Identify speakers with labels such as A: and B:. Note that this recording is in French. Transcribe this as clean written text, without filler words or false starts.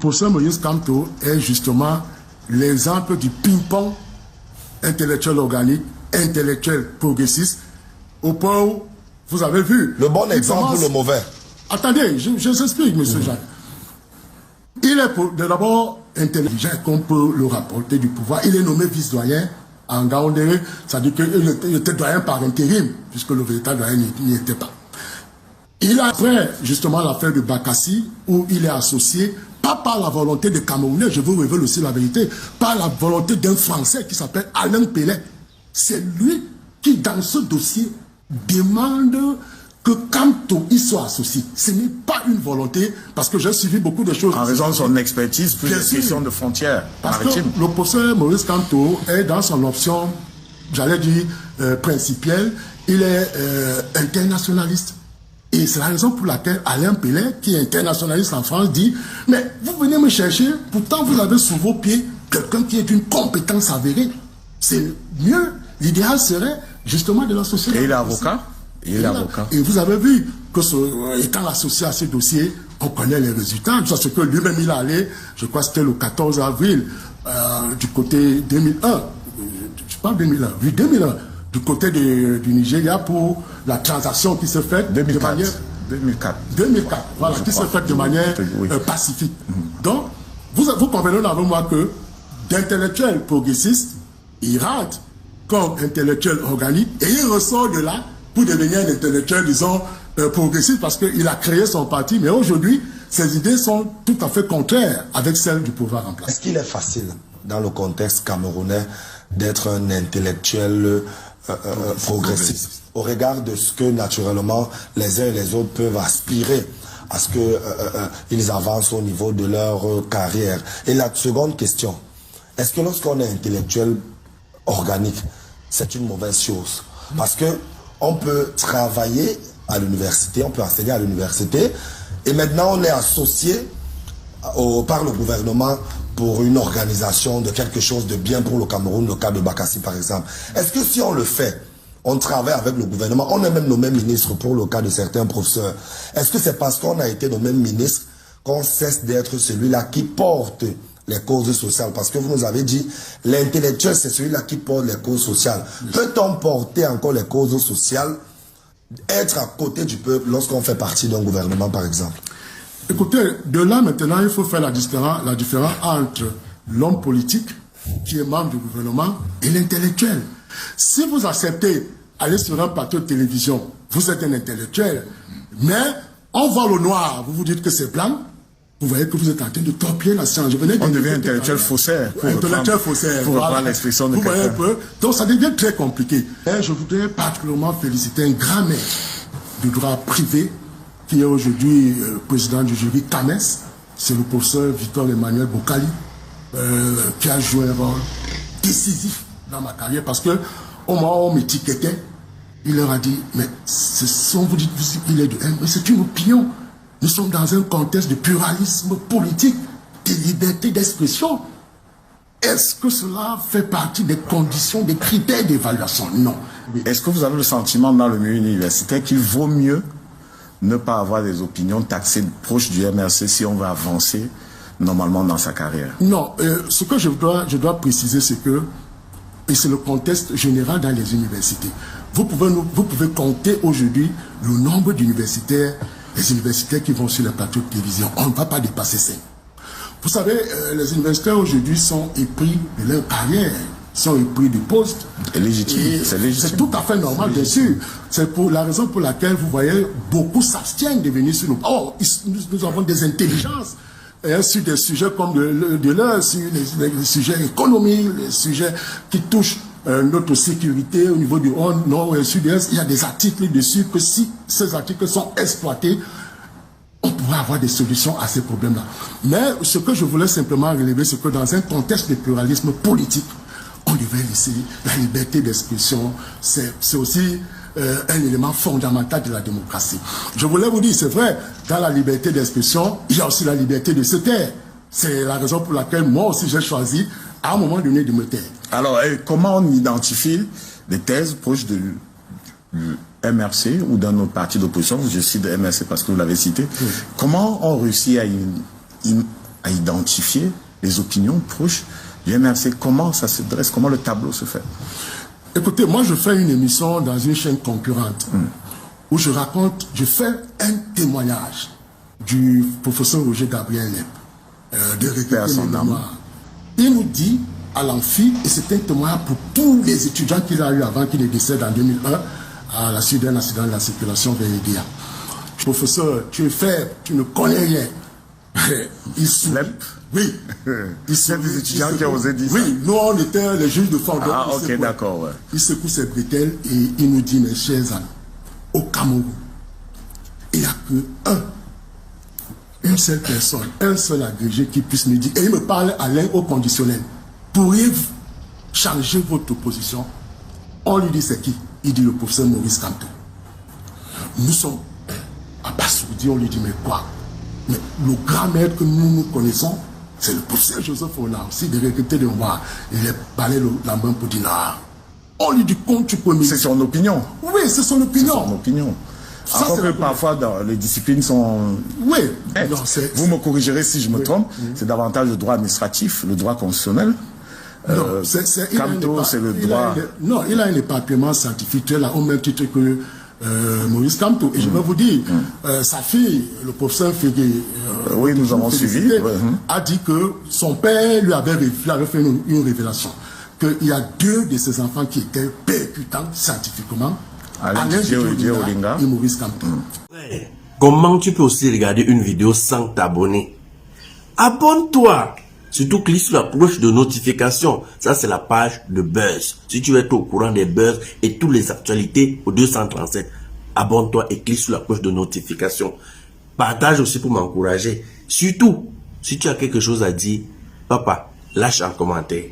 A: Professeur Moïse Kamto est justement l'exemple du ping-pong intellectuel organique, intellectuel progressiste, au point où vous avez vu...
B: Le bon exemple ou le mauvais?
A: Attendez, je s'explique, monsieur Jacques. Il est d'abord intelligent, qu'on peut le rapporter du pouvoir. Il est nommé vice-doyen en Gaoundéré, c'est-à-dire qu'il était doyen par intérim, puisque le véritable doyen n'y était pas. Il a après, justement, l'affaire de Bakassi, où il est associé, pas par la volonté des Camerounais, je vous révèle aussi la vérité, par la volonté d'un Français qui s'appelle Alain Pellet. C'est lui qui, dans ce dossier, demande que Kamto y soit associé. Ce n'est pas une volonté, parce que j'ai suivi beaucoup de choses.
C: En raison de son expertise, plus de questions de frontières maritimes.
A: Parce que le professeur Maurice Kamto est dans son option, j'allais dire, principielle, il est internationaliste. Et c'est la raison pour laquelle Alain Pellet, qui est internationaliste en France, dit « Mais vous venez me chercher, pourtant vous avez sous vos pieds quelqu'un qui est d'une compétence avérée. C'est mieux, l'idéal serait justement de l'associer. »
C: Et il est avocat?
A: Et vous avez vu que, étant associé à ce dossier, on connaît les résultats. C'est ce que lui-même il est allé, je crois que c'était le 14 avril, du côté 2001. Je parle 2001, oui 2001. Du côté du Nigeria pour la transaction qui s'est faite de manière... 2004, voilà, qui s'est faite de manière pacifique. Donc, vous convenez avec moi que d'intellectuel progressiste, il rentre comme intellectuel organique et il ressort de là pour devenir un intellectuel, disons, progressiste parce qu'il a créé son parti. Mais aujourd'hui, ses idées sont tout à fait contraires avec celles du pouvoir en place.
B: Est-ce qu'il est facile, dans le contexte camerounais, d'être un intellectuel progressiste, au regard de ce que naturellement les uns et les autres peuvent aspirer à ce que ils avancent au niveau de leur carrière? Et la seconde question, est-ce que lorsqu'on est intellectuel organique, c'est une mauvaise chose? Parce que on peut travailler à l'université, on peut enseigner à l'université, et maintenant on est associé par le gouvernement pour une organisation de quelque chose de bien pour le Cameroun, le cas de Bakassi par exemple. Est-ce que si on le fait, on travaille avec le gouvernement, on est même nommé ministre pour le cas de certains professeurs, est-ce que c'est parce qu'on a été nommé ministre qu'on cesse d'être celui-là qui porte les causes sociales? Parce que vous nous avez dit, l'intellectuel c'est celui-là qui porte les causes sociales. Peut-on porter encore les causes sociales, être à côté du peuple lorsqu'on fait partie d'un gouvernement par exemple?
A: Écoutez, de là maintenant, il faut faire la différence entre l'homme politique, qui est membre du gouvernement, et l'intellectuel. Si vous acceptez aller sur un plateau de télévision, vous êtes un intellectuel, mais on voit le noir, vous vous dites que c'est blanc, vous voyez que vous êtes en train de torpiller la science.
C: On devient intellectuel faussaire.
A: Intellectuel faussaire.
C: Pour reprendre l'expression de
A: quelqu'un. Vous voyez un peu. Donc ça devient très compliqué. Et je voudrais particulièrement féliciter un grand maître du droit privé, qui est aujourd'hui président du jury CAMES, c'est le professeur Victor Emmanuel Bokali, qui a joué un rôle décisif dans ma carrière, parce que au moment où on m'étiquetait, il leur a dit, mais vous dites il est de M, mais c'est une opinion. Nous sommes dans un contexte de pluralisme politique, de liberté d'expression. Est-ce que cela fait partie des conditions, des critères d'évaluation? Non.
C: Est-ce que vous avez le sentiment dans le milieu universitaire qu'il vaut mieux ne pas avoir des opinions taxées proches du MRC si on veut avancer normalement dans sa carrière?
A: Non, ce que je dois préciser, c'est que, et c'est le contexte général dans les universités, vous pouvez compter aujourd'hui le nombre d'universitaires, les universitaires qui vont sur les plateaux de télévision. On ne va pas dépasser 5. Vous savez, les universitaires aujourd'hui sont épris de leur carrière, sont épris du poste.
C: C'est légitime.
A: C'est tout à fait normal, bien sûr. C'est pour la raison pour laquelle vous voyez beaucoup s'abstiennent de venir sur nous. Oh, nous avons des intelligences sur des sujets comme de l'heure, sur les sujets économiques, les sujets qui touchent notre sécurité au niveau du Nord et Sud-Est. Il y a des articles dessus que si ces articles sont exploités, on pourrait avoir des solutions à ces problèmes-là. Mais ce que je voulais simplement relever, c'est que dans un contexte de pluralisme politique, on devait laisser la liberté d'expression. C'est aussi un élément fondamental de la démocratie. Je voulais vous dire, c'est vrai, dans la liberté d'expression, il y a aussi la liberté de se taire. C'est la raison pour laquelle moi aussi j'ai choisi à un moment donné de me taire.
C: Alors, comment on identifie des thèses proches de MRC ou d'un autre parti d'opposition? Je cite MRC parce que vous l'avez cité. Oui. Comment on réussit à à identifier les opinions proches du MRC. Comment ça se dresse? Comment le tableau se fait?
A: Écoutez, moi je fais une émission dans une chaîne concurrente où je fais un témoignage du professeur Roger Gabriel Lep, de regretter mes mémoires. Il nous dit à l'amphi, et c'est un témoignage pour tous les étudiants qu'il a eu avant qu'il ne décède en 2001 à la suite d'un accident de la circulation vers Edia. Professeur, tu es faible, tu ne connais rien. Il sourit. Oui.
C: Il y a des étudiants qui ont osé dire ça.
A: Oui, nous on était les juges de forme.
C: Ah, ok, d'accord. Ouais.
A: Il secoue ses bretelles et il nous dit, mes chers amis, au Cameroun, il n'y a une seule personne, un seul agrégé qui puisse nous dire, et il me parle à l'un au conditionnel, pourriez-vous changer votre position? On lui dit, c'est qui? Il dit le professeur Maurice Kamto. Nous sommes abasourdis, on lui dit, mais quoi? Mais le grand maître que nous connaissons, c'est le professeur Joseph Ona, aussi de regretter de voir. Il est parlé la main pour dire, on lui dit, quand tu peux.
C: C'est son opinion.
A: Oui, c'est son opinion.
C: C'est son opinion. Alors que parfois, dans les disciplines sont...
A: Oui.
C: Non, vous me corrigerez si je me trompe. C'est davantage le droit administratif, le droit constitutionnel.
A: Non,
C: Kamto, c'est le droit...
A: Non, il a un éparpillement scientifique là, au même titre que Maurice Kamto. Et je vais vous dire, sa fille, le professeur Fégué,
C: oui, nous avons suivi,
A: a dit que son père lui avait fait une révélation. Qu'il y a 2 de ses enfants qui étaient percutants scientifiquement. Alain Olinga et Maurice Kamto.
D: Comment tu peux aussi regarder une vidéo sans t'abonner? Abonne-toi! Surtout clique sur la cloche de notification. Ça, c'est la page de Buzz. Si tu veux être au courant des buzz et toutes les actualités au 237, abonne-toi et clique sur la cloche de notification. Partage aussi pour m'encourager. Surtout, si tu as quelque chose à dire, papa, lâche un commentaire.